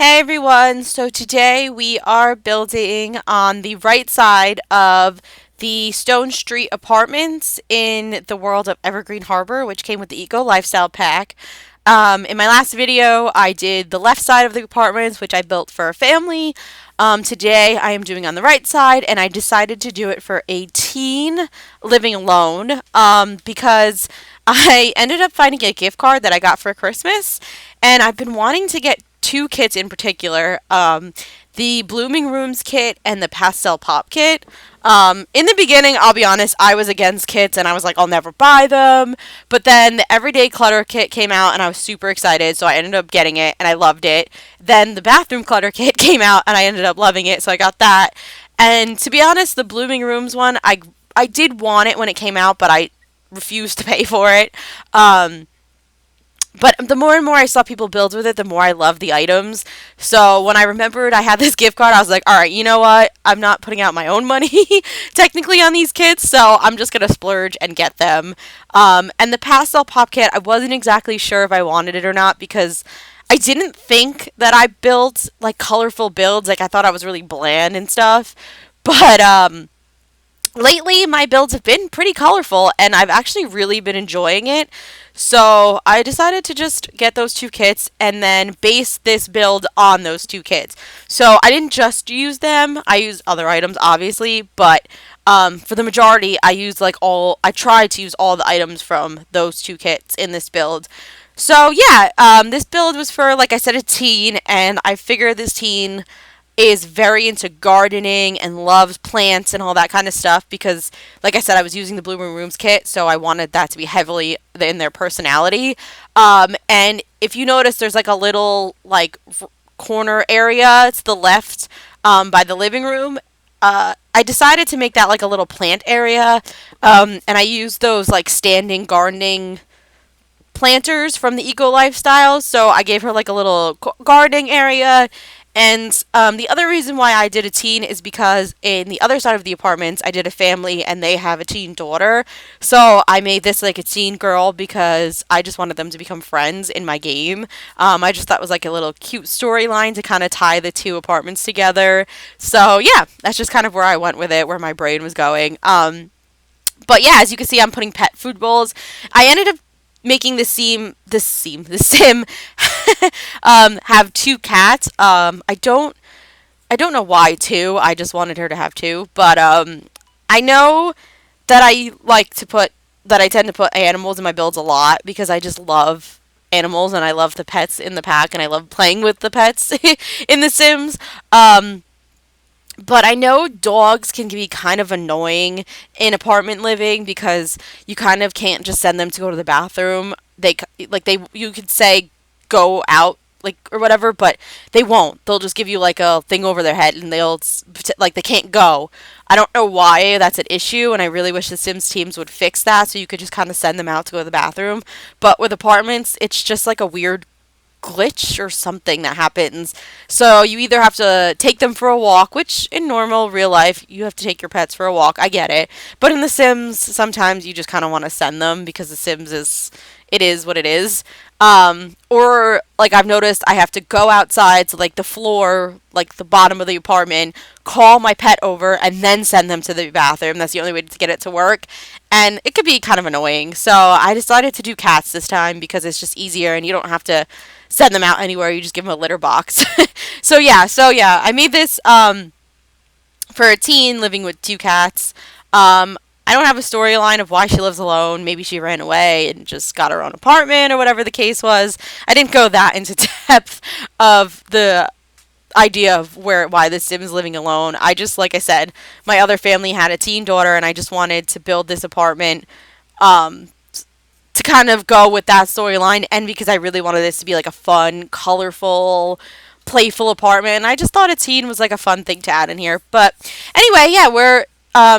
Hey everyone, so today we are building on the right side of the Stonestreet apartments in the world of Evergreen Harbor, which came with the Eco Lifestyle Pack. In my last video, I did the left side of the apartments, which I built for a family. Today, I am doing on the right side, and I decided to do it for a teen living alone because I ended up finding a gift card that I got for Christmas, and I've been wanting to get two kits in particular, the Blooming Rooms kit and the Pastel Pop kit. In the beginning, I'll be honest, I was against kits and I was like, I'll never buy them. But then the Everyday Clutter kit came out and I was super excited, so I ended up getting it and I loved it. Then the Bathroom Clutter kit came out and I ended up loving it, so I got that. And to be honest, the Blooming Rooms one, I did want it when it came out, but I refused to pay for it. But the more and more I saw people build with it, the more I loved the items. So when I remembered I had this gift card, I was like, all right, you know what? I'm not putting out my own money technically on these kits, so I'm just going to splurge and get them. And the Pastel Pop kit, I wasn't exactly sure if I wanted it or not because I didn't think that I built like colorful builds. Like I thought I was really bland and stuff. But lately my builds have been pretty colorful and I've actually really been enjoying it. So I decided to just get those two kits and then base this build on those two kits. So I didn't just use them. I used other items obviously, but for the majority I tried to use all the items from those two kits in this build. So yeah, this build was for, like I said, a teen, and I figured this teen is very into gardening and loves plants and all that kind of stuff because, like I said, I was using the Blooming Rooms kit, so I wanted that to be heavily in their personality. And if you notice, there's like a little corner area to the left by the living room. I decided to make that like a little plant area, and I used those like standing gardening planters from the Eco Lifestyle. So I gave her like a little gardening area. And the other reason why I did a teen is because in the other side of the apartments, I did a family and they have a teen daughter. So I made this like a teen girl because I just wanted them to become friends in my game. I just thought it was like a little cute storyline to kind of tie the two apartments together. So yeah, that's just kind of where I went with it, where my brain was going. But yeah, as you can see, I'm putting pet food bowls. I ended up making the sim have two cats. I don't know why two. I just wanted her to have two, but I know that I tend to put animals in my builds a lot because I just love animals and I love the pets in the pack and I love playing with the pets in the Sims. But I know dogs can be kind of annoying in apartment living because you kind of can't just send them to go to the bathroom. You could say go out or whatever, but they won't. They'll just give you like a thing over their head and they can't go. I don't know why that's an issue, and I really wish the Sims teams would fix that so you could just kind of send them out to go to the bathroom. But with apartments, it's just like a weird glitch or something that happens. So you either have to take them for a walk, which in normal real life you have to take your pets for a walk. I get it. But in The Sims, sometimes you just kind of want to send them because The Sims is what it is. Or like I've noticed I have to go outside to like the floor, like the bottom of the apartment, call my pet over and then send them to the bathroom. That's the only way to get it to work. And it could be kind of annoying. So I decided to do cats this time because it's just easier and you don't have to send them out anywhere. You just give them a litter box. So yeah, I made this for a teen living with two cats. I don't have a storyline of why she lives alone. Maybe she ran away and just got her own apartment or whatever the case was. I didn't go that into depth of the idea of why the Sim's living alone. I just, like I said, my other family had a teen daughter and I just wanted to build this apartment to kind of go with that storyline, and because I really wanted this to be like a fun, colorful, playful apartment. And I just thought a teen was like a fun thing to add in here. But anyway, yeah, we're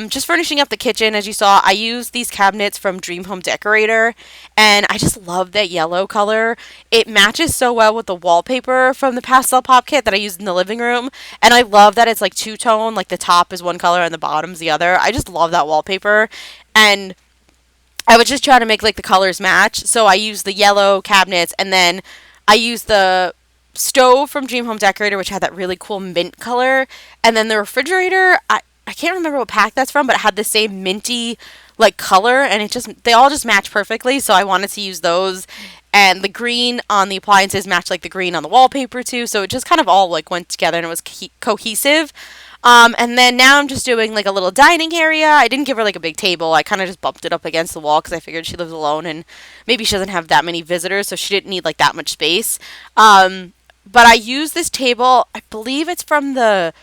just finishing up the kitchen. As you saw, I used these cabinets from Dream Home Decorator, and I just love that yellow color. It matches so well with the wallpaper from the Pastel Pop kit that I used in the living room, and I love that it's like two-tone, like the top is one color and the bottom's the other. I just love that wallpaper, and I was just trying to make like the colors match. So I used the yellow cabinets, and then I used the stove from Dream Home Decorator, which had that really cool mint color, and then the refrigerator, I can't remember what pack that's from, but it had the same minty like color, and they all just match perfectly. So I wanted to use those, and the green on the appliances matched like the green on the wallpaper too. So it just kind of all like went together, and it was cohesive. And then now I'm just doing like a little dining area. I didn't give her like a big table. I kind of just bumped it up against the wall because I figured she lives alone and maybe she doesn't have that many visitors, so she didn't need like that much space. But I use this table. I believe it's from the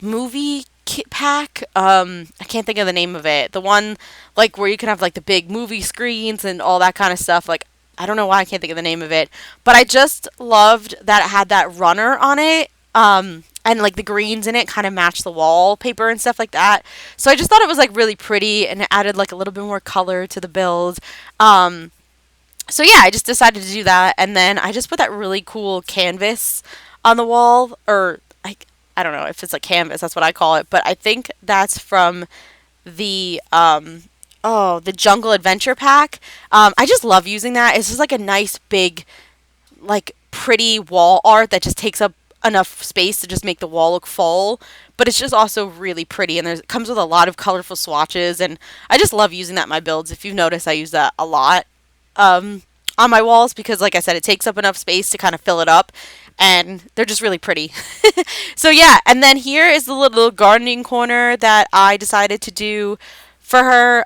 movie kit pack. I can't think of the name of it. The one like where you can have like the big movie screens and all that kind of stuff. Like I don't know why I can't think of the name of it, but I just loved that it had that runner on it. And like the greens in it kind of matched the wallpaper and stuff like that. So I just thought it was like really pretty and it added like a little bit more color to the build. So yeah, I just decided to do that, and then I just put that really cool canvas on the wall, or I don't know if it's a canvas, that's what I call it, but I think that's from the the Jungle Adventure pack. I just love using that. It's just like a nice big like pretty wall art that just takes up enough space to just make the wall look full, but it's just also really pretty, and it comes with a lot of colorful swatches, and I just love using that in my builds. If you've noticed, I use that a lot on my walls because, like I said, it takes up enough space to kind of fill it up, and they're just really pretty. So yeah, and then here is the little gardening corner that I decided to do for her.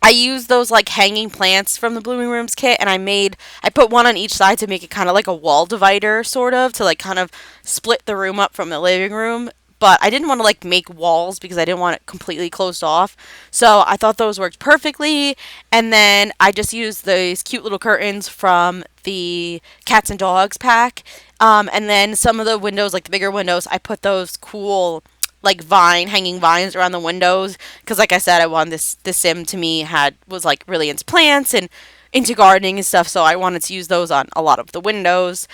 I used those like hanging plants from the Blooming Rooms kit, and I put one on each side to make it kind of like a wall divider, sort of, to like kind of split the room up from the living room. But I didn't want to like make walls because I didn't want it completely closed off. So I thought those worked perfectly. And then I just used these cute little curtains from the cats and dogs pack. And then some of the windows, like the bigger windows, I put those cool like hanging vines around the windows because, like I said, I wanted this sim to me was like really into plants and into gardening and stuff, so I wanted to use those on a lot of the windows.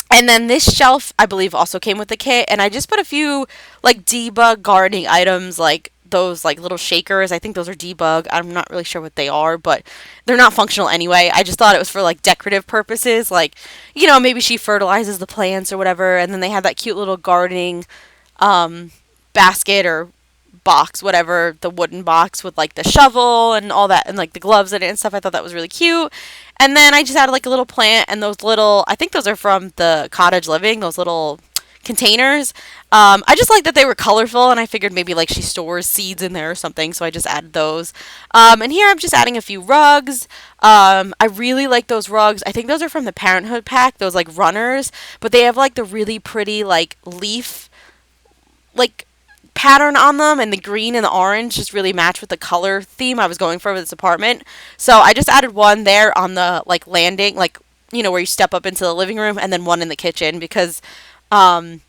And then this shelf, I believe, also came with the kit, and I just put a few like debug gardening items, like those like little shakers. I think those are debug. I'm not really sure what they are, but they're not functional anyway. I just thought it was for like decorative purposes, like maybe she fertilizes the plants or whatever. And then they had that cute little gardening basket or box, whatever, the wooden box with like the shovel and all that, and like the gloves in it and stuff. I thought that was really cute. And then I just added like a little plant and those little, I think those are from the cottage living, those little containers. I just like that they were colorful, and I figured maybe like she stores seeds in there or something, so I just added those. And here I'm just adding a few rugs. I really like those rugs. I think those are from the Parenthood pack, those like runners, but they have like the really pretty like leaf like pattern on them, and the green and the orange just really match with the color theme I was going for with this apartment. So I just added one there on the like landing, like where you step up into the living room, and then one in the kitchen because I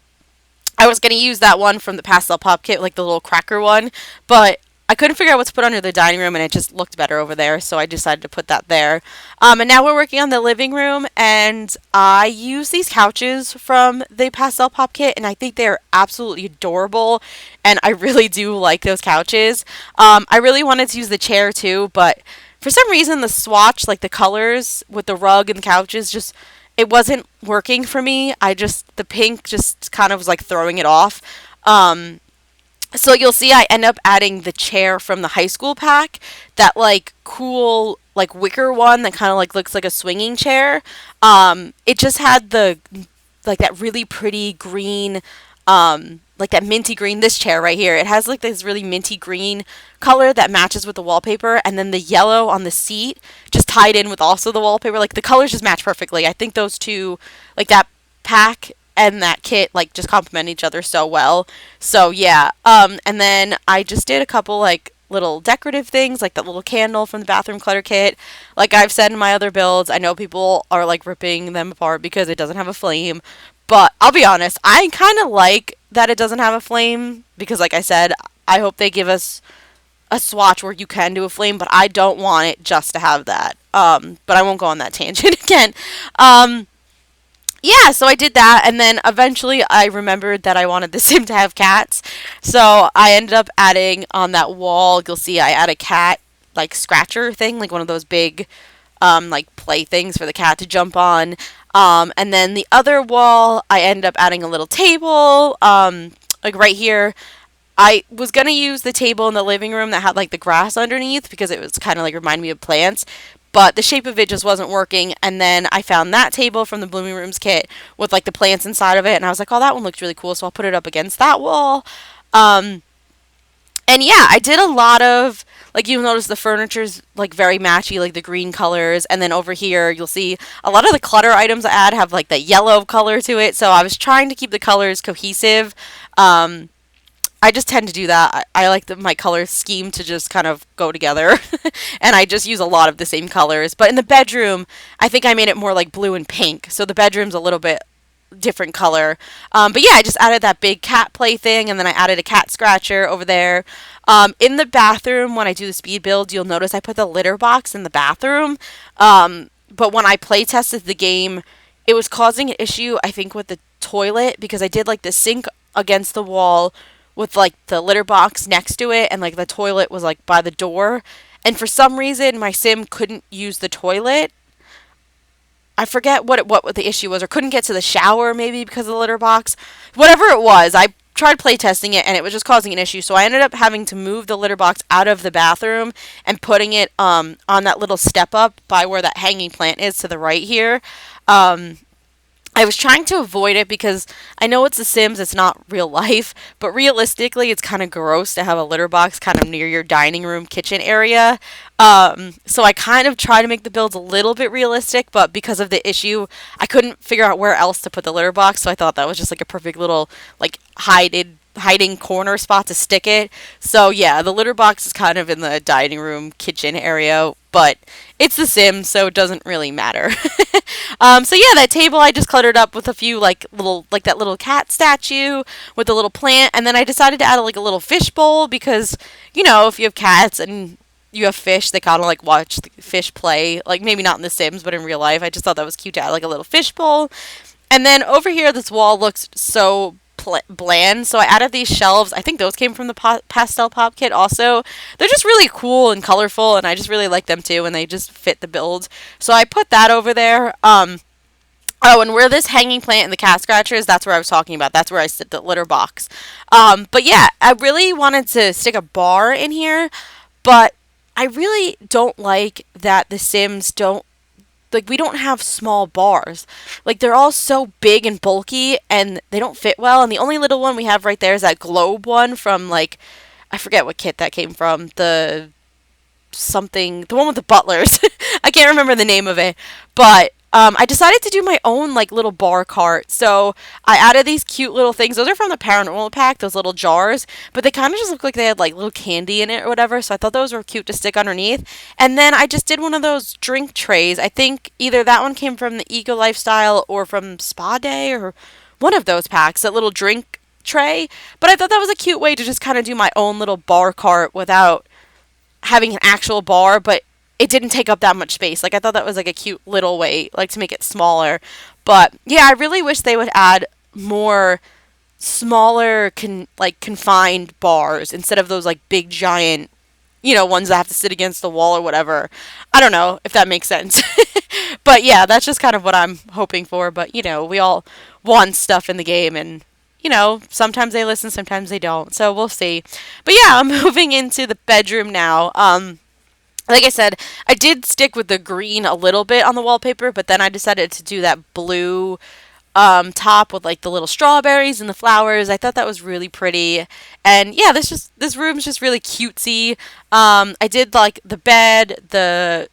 was going to use that one from the pastel pop kit, like the little cracker one, but I couldn't figure out what to put under the dining room, and it just looked better over there, so I decided to put that there. And now we're working on the living room, and I use these couches from the pastel pop kit, and I think they're absolutely adorable, and I really do like those couches. I really wanted to use the chair too, but for some reason the swatch, like the colors with the rug and the couches, just it wasn't working for me. The pink just kind of was like throwing it off. So you'll see I end up adding the chair from the high school pack, that like cool like wicker one that kind of like looks like a swinging chair. It just had the like that really pretty green, like that minty green. This chair right here, it has like this really minty green color that matches with the wallpaper, and then the yellow on the seat just tied in with also the wallpaper. Like the colors just match perfectly. I think those two, like that pack and that kit, like just complement each other so well. So yeah, and then I just did a couple like little decorative things, like that little candle from the bathroom clutter kit. Like I've said in my other builds, I know people are like ripping them apart because it doesn't have a flame, but I'll be honest, I kind of like that it doesn't have a flame because, like I said, I hope they give us a swatch where you can do a flame, but I don't want it just to have that. But I won't go on that tangent again. Yeah, so I did that, and then eventually I remembered that I wanted the sim to have cats, so I ended up adding on that wall, you'll see I add a cat, like, scratcher thing, like one of those big, like, play things for the cat to jump on. And then the other wall, I ended up adding a little table, like right here. I was gonna use the table in the living room that had like the grass underneath because it was kind of like reminded me of plants, but the shape of it just wasn't working. And then I found that table from the Blooming Rooms kit with like the plants inside of it, and I was like, oh, that one looks really cool, so I'll put it up against that wall. Um, and yeah, I did a lot of like you'll notice the furniture's like very matchy, like the green colors, and then over here you'll see a lot of the clutter items I add have like that yellow color to it. So I was trying to keep the colors cohesive. Um, I just tend to do that. I like my color scheme to just kind of go together, and I just use a lot of the same colors. But in the bedroom, I think I made it more like blue and pink, so the bedroom's a little bit different color. But yeah, I just added that big cat play thing, and then I added a cat scratcher over there. In the bathroom, when I do the speed build, you'll notice I put the litter box in the bathroom. But when I play tested the game, it was causing an issue, I think, with the toilet because I did like the sink against the wall with like the litter box next to it, and like the toilet was like by the door. And for some reason, my sim couldn't use the toilet. I forget what the issue was, or couldn't get to the shower maybe because of the litter box. Whatever it was, I tried playtesting it and it was just causing an issue. So I ended up having to move the litter box out of the bathroom and putting it on that little step up by where that hanging plant is to the right here. Um, I was trying to avoid it because I know it's The Sims, it's not real life, but realistically, it's kind of gross to have a litter box kind of near your dining room kitchen area. So I kind of try to make the builds a little bit realistic, but because of the issue, I couldn't figure out where else to put the litter box, so I thought that was just like a perfect little like hiding corner spot to stick it. So yeah, the litter box is kind of in the dining room kitchen area, but it's The Sims, so it doesn't really matter. So yeah, that table I just cluttered up with a few like little like that little cat statue with a little plant, and then I decided to add like a little fish bowl because if you have cats and you have fish, they kind of like watch the fish play, like maybe not in The Sims, but in real life. I just thought that was cute to add like a little fish bowl. And then over here, this wall looks so bland, so I added these shelves. I think those came from the pastel pop kit also. They're just really cool and colorful, and I just really like them too, and they just fit the build. So I put that over there. Oh, and where this hanging plant and the cat scratcher is, that's where I was talking about. That's where I sit the litter box. But yeah, I really wanted to stick a bar in here, but I really don't like that The Sims don't like we don't have small bars. Like they're all so big and bulky and they don't fit well. And the only little one we have right there is that globe one from like I forget what kit that came from. The one with the butlers. I can't remember the name of it, but I decided to do my own like little bar cart. So I added these cute little things. Those are from the paranormal pack, those little jars, but they kind of just look like they had like little candy in it or whatever. So I thought those were cute to stick underneath. And then I just did one of those drink trays. I think either that one came from the Eco Lifestyle or from Spa Day or one of those packs, that little drink tray. But I thought that was a cute way to just kind of do my own little bar cart without having an actual bar, but it didn't take up that much space. Like I thought that was like a cute little way, like to make it smaller. But yeah, I really wish they would add more smaller, confined bars instead of those like big giant, ones that have to sit against the wall or whatever. I don't know if that makes sense. But yeah, that's just kind of what I'm hoping for. But we all want stuff in the game, and sometimes they listen, sometimes they don't. So we'll see. But yeah, I'm moving into the bedroom now. Like I said, I did stick with the green a little bit on the wallpaper, but then I decided to do that blue top with like the little strawberries and the flowers. I thought that was really pretty. And yeah, this room's just really cutesy. I did like the bed, the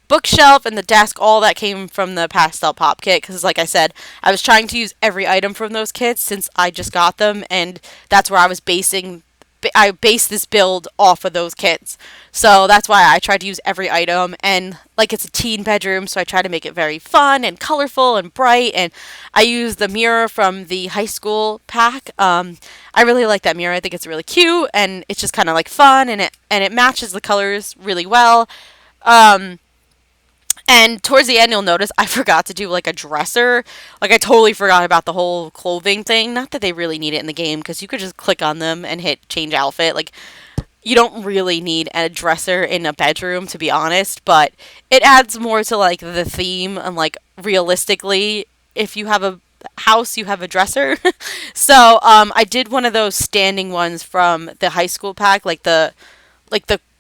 bookshelf, and the desk. All that came from the pastel pop kit because, like I said, I was trying to use every item from those kits since I just got them, and that's where I based this build off of those kits. So that's why I tried to use every item, and like it's a teen bedroom, so I try to make it very fun and colorful and bright, and I used the mirror from the high school pack. I really like that mirror. I think it's really cute, and it's just kind of like fun, and it matches the colors really well. And towards the end, you'll notice I forgot to do like a dresser. Like I totally forgot about the whole clothing thing. Not that they really need it in the game because you could just click on them and hit change outfit. Like you don't really need a dresser in a bedroom, to be honest, but it adds more to like the theme and like realistically, if you have a house, you have a dresser. So I did one of those standing ones from the high school pack, like the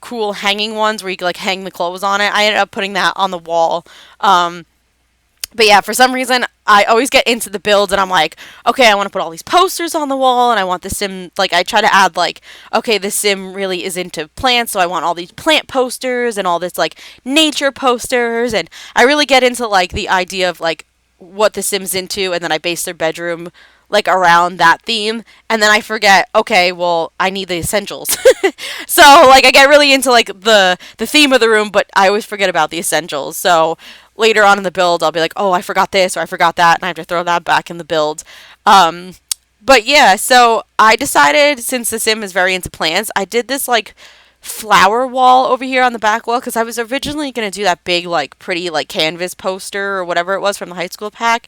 cool hanging ones where you could like hang the clothes on it. I ended up putting that on the wall. Um, but yeah, for some reason, I always get into the builds and I'm like, okay, I want to put all these posters on the wall and I want the sim, like, I try to add, like, okay, this sim really is into plants, so I want all these plant posters and all this, like, nature posters. And I really get into, like, the idea of, like, what the sim's into, and then I base their bedroom, like, around that theme. And then I forget, okay, well, I need the essentials. So, like, I get really into, like, the theme of the room, but I always forget about the essentials. So, later on in the build, I'll be like, oh, I forgot this or I forgot that, and I have to throw that back in the build. Um, but yeah, so I decided, since the sim is very into plants, I did this like flower wall over here on the back wall because I was originally going to do that big, like, pretty, like, canvas poster or whatever it was from the high school pack.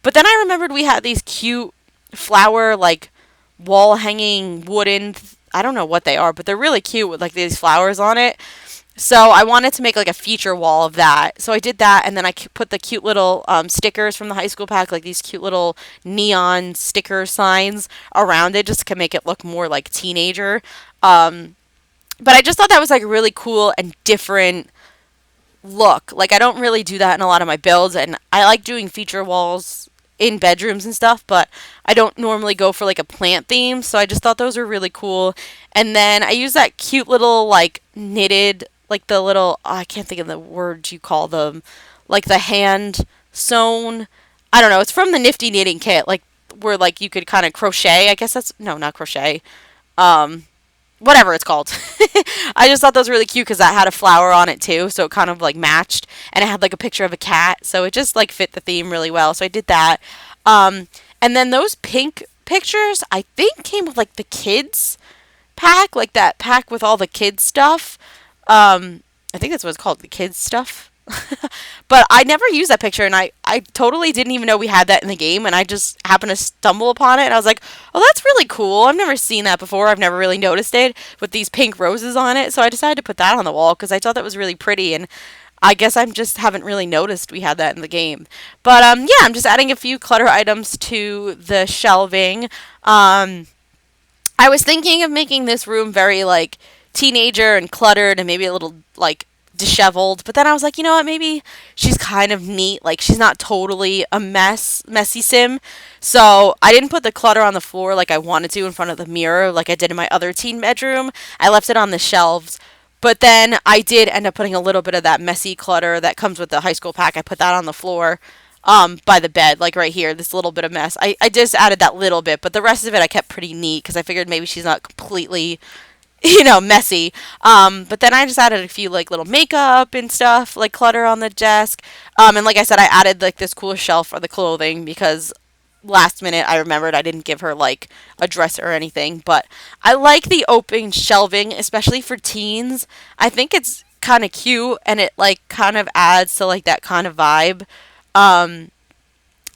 But then I remembered we had these cute flower, like, wall hanging wooden. I don't know what they are, but they're really cute with, like, these flowers on it. So I wanted to make like a feature wall of that. So I did that, and then I put the cute little stickers from the high school pack, like these cute little neon sticker signs around it, just to make it look more like teenager. Um, but I just thought that was like really cool and different look. Like, I don't really do that in a lot of my builds, and I like doing feature walls in bedrooms and stuff, but I don't normally go for like a plant theme, so I just thought those were really cool. And then I use that cute little like knitted, like the little, oh, I can't think of the words you call them, like the hand sewn. I don't know. It's from the Nifty Knitting Kit, like where like you could kind of crochet. I guess that's no, not crochet. Um, Whatever it's called. I just thought that was really cute because that had a flower on it too, so it kind of like matched, and it had like a picture of a cat, so it just like fit the theme really well. So I did that. Um, and then those pink pictures, I think, came with like the kids pack, like that pack with all the kids stuff. I think that's what it's called, the kids stuff. But I never used that picture, and I totally didn't even know we had that in the game, and I just happened to stumble upon it, and I was like, oh, that's really cool. I've never seen that before. I've never really noticed it with these pink roses on it, so I decided to put that on the wall because I thought that was really pretty, and I guess I just haven't really noticed we had that in the game. But yeah, I'm just adding a few clutter items to the shelving. I was thinking of making this room very like teenager and cluttered and maybe a little like disheveled, but then I was like, you know what, maybe she's kind of neat, like she's not totally a messy sim. So I didn't put the clutter on the floor like I wanted to in front of the mirror like I did in my other teen bedroom. I left it on the shelves. But then I did end up putting a little bit of that messy clutter that comes with the high school pack. I put that on the floor, by the bed, like right here, this little bit of mess. I just added that little bit, but the rest of it I kept pretty neat because I figured maybe she's not completely, messy. But then I just added a few like little makeup and stuff, like clutter on the desk. And like I said, I added like this cool shelf for the clothing because last minute I remembered I didn't give her like a dresser or anything. But I like the open shelving, especially for teens. I think it's kind of cute and it like kind of adds to like that kind of vibe. Um,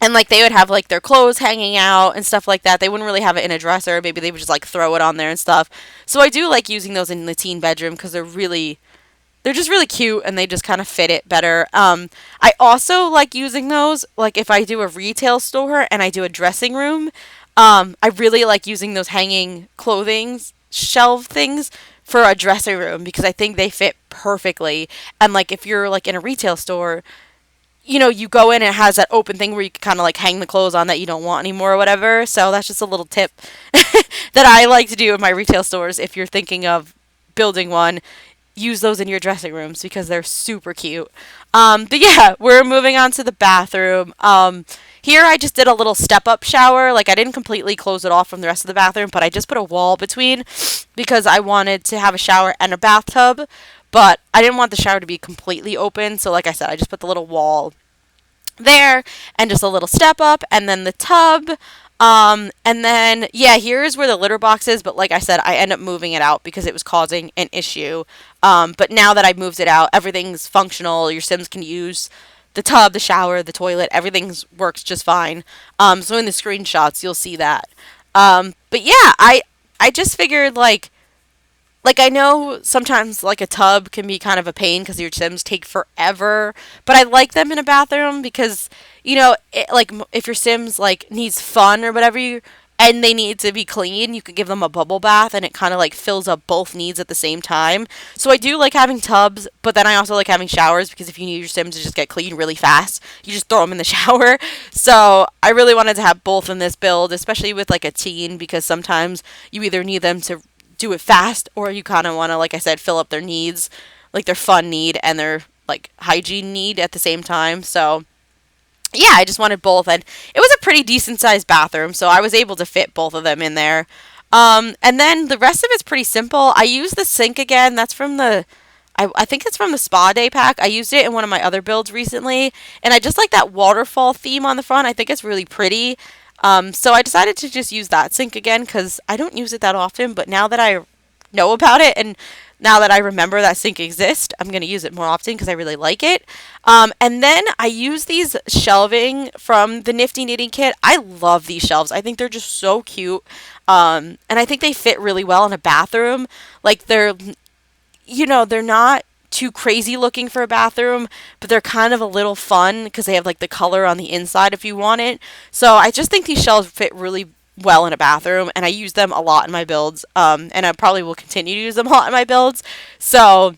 and like they would have like their clothes hanging out and stuff like that. They wouldn't really have it in a dresser. Maybe they would just like throw it on there and stuff. So I do like using those in the teen bedroom because they're just really cute and they just kind of fit it better. I also like using those like if I do a retail store and I do a dressing room. I really like using those hanging clothing shelf things for a dressing room because I think they fit perfectly. And like if you're like in a retail store, you go in and it has that open thing where you can kind of like hang the clothes on that you don't want anymore or whatever. So that's just a little tip that I like to do in my retail stores. If you're thinking of building one, use those in your dressing rooms because they're super cute. But yeah, we're moving on to the bathroom. Here I just did a little step up shower. Like I didn't completely close it off from the rest of the bathroom, but I just put a wall between because I wanted to have a shower and a bathtub. But I didn't want the shower to be completely open, so like I said, I just put the little wall there and just a little step up and then the tub. And then, yeah, here's where the litter box is, but like I said, I end up moving it out because it was causing an issue. But now that I've moved it out, everything's functional. Your Sims can use the tub, the shower, the toilet, everything works just fine. So in the screenshots, you'll see that. But yeah, I just figured like I know sometimes like a tub can be kind of a pain because your Sims take forever, but I like them in a bathroom because like if your Sims like needs fun or whatever and they need to be clean, you could give them a bubble bath and it kind of like fills up both needs at the same time. So I do like having tubs, but then I also like having showers because if you need your Sims to just get clean really fast, you just throw them in the shower. So I really wanted to have both in this build, especially with like a teen, because sometimes you either need them to do it fast or you kind of want to, like I said, fill up their needs, like their fun need and their like hygiene need at the same time. So yeah, I just wanted both, and it was a pretty decent sized bathroom, so I was able to fit both of them in there. And then the rest of it's pretty simple. I used the sink again. That's from I think it's from the Spa Day pack. I used it in one of my other builds recently, and I just like that waterfall theme on the front. I think it's really pretty. So I decided to just use that sink again because I don't use it that often, but now that I know about it and now that I remember that sink exists, I'm going to use it more often because I really like it. And then I use these shelving from the Nifty Knitting Kit. I love these shelves. I think they're just so cute. And I think they fit really well in a bathroom. Like they're not too crazy looking for a bathroom, but they're kind of a little fun because they have like the color on the inside if you want it. So I just think these shelves fit really well in a bathroom, and I use them a lot in my builds, and I probably will continue to use them a lot in my builds. So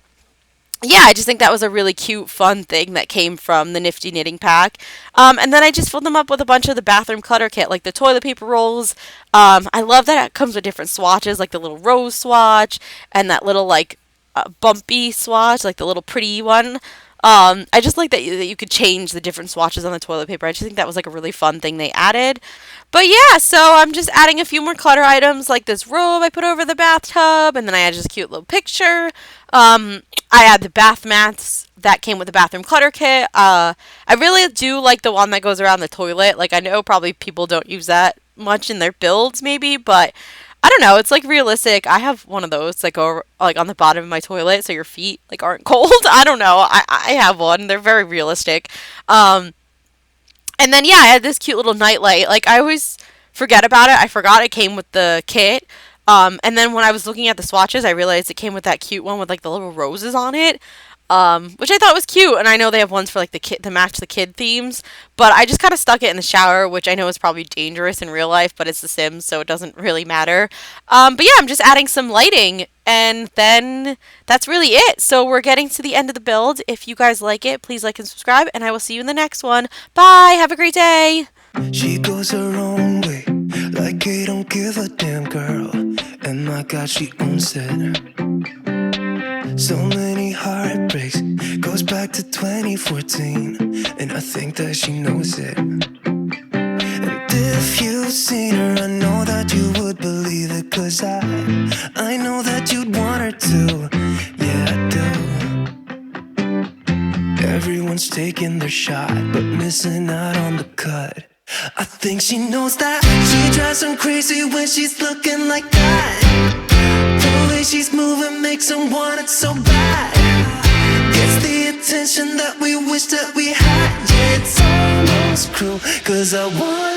yeah, I just think that was a really cute, fun thing that came from the Nifty Knitting Pack. And then I just filled them up with a bunch of the bathroom clutter kit, like the toilet paper rolls. I love that it comes with different swatches, like the little rose swatch and that little like bumpy swatch, like the little pretty one. I just like that you could change the different swatches on the toilet paper. I just think that was like a really fun thing they added. But yeah, so I'm just adding a few more clutter items like this robe I put over the bathtub, and then I add just a cute little picture. I add the bath mats that came with the bathroom clutter kit. I really do like the one that goes around the toilet. Like I know probably people don't use that much in their builds maybe, but I don't know, it's like realistic. I have one of those that go like on the bottom of my toilet so your feet like aren't cold. I don't know. I have one. They're very realistic. And then yeah, I had this cute little nightlight. Like I always forget about it. I forgot it came with the kit. And then when I was looking at the swatches, I realized it came with that cute one with like the little roses on it. Which I thought was cute, and I know they have ones for like the kid to match the kid themes, but I just kind of stuck it in the shower, which I know is probably dangerous in real life, but it's The Sims, so it doesn't really matter. But yeah, I'm just adding some lighting, and then that's really it. So we're getting to the end of the build. If you guys like it, please like and subscribe, and I will see you in the next one. Bye! Have a great day! She goes her own way, like I don't give a damn girl, and my God, she owns it. So many heartbreaks, goes back to 2014, and I think that she knows it. And if you've seen her, I know that you would believe it, 'cause I know that you'd want her to. Yeah, I do. Everyone's taking their shot, but missing out on the cut. I think she knows that. She drives them crazy when she's looking like that. The way she's moving makes them want it so bad. It's the attention that we wish that we had. Yeah, it's almost cruel, 'cause I want